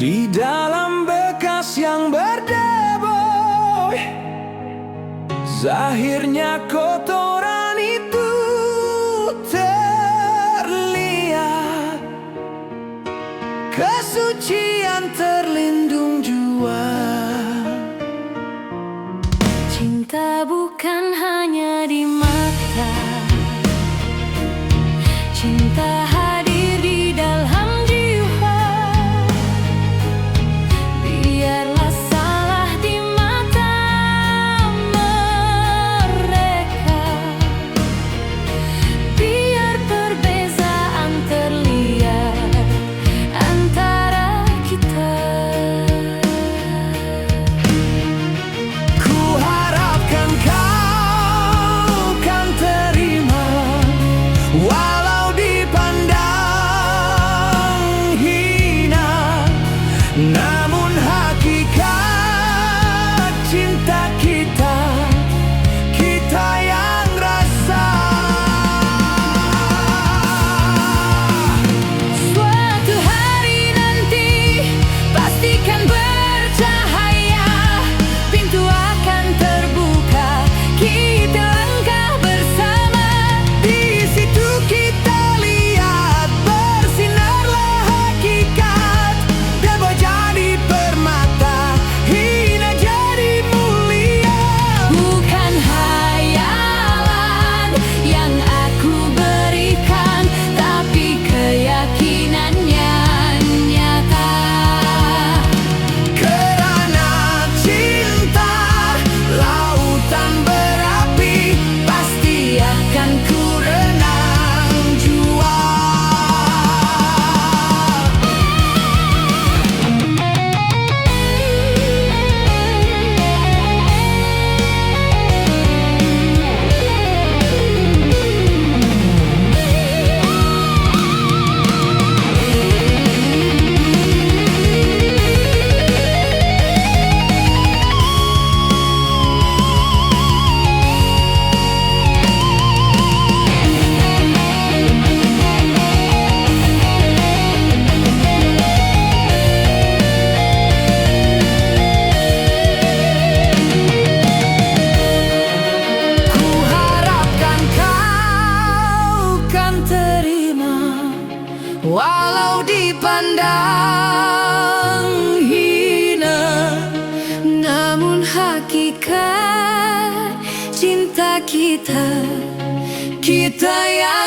Di dalam bekas yang berdebu, zahirnya kotoran itu terlihat. Kesucian terlindung jua. Cinta bukan hanya di mata, cinta hadir di dalam jiwa. Biarlah salah di mata mereka, biar perbezaan terlihat antara kita. Ku harapkan kau kan terima, walau dipandang hina. Namun hakikat cinta kita, kita yang rasa. Suatu hari nanti pastikan bercahaya, pintu akan terbuka, kita langkah bersama. Di situ kita lihat bersinarlah hakikat. Debu jadi permata, hina jadi mulia. Bukan hayalan yang aku berikan, tapi keyakinannya nyata. Kerana cinta lautan berapi, pasti akan ku renang jua. Ku harapkan kau kan terima, walau dipandang hina. Namun hakikat cinta kita, Kita yang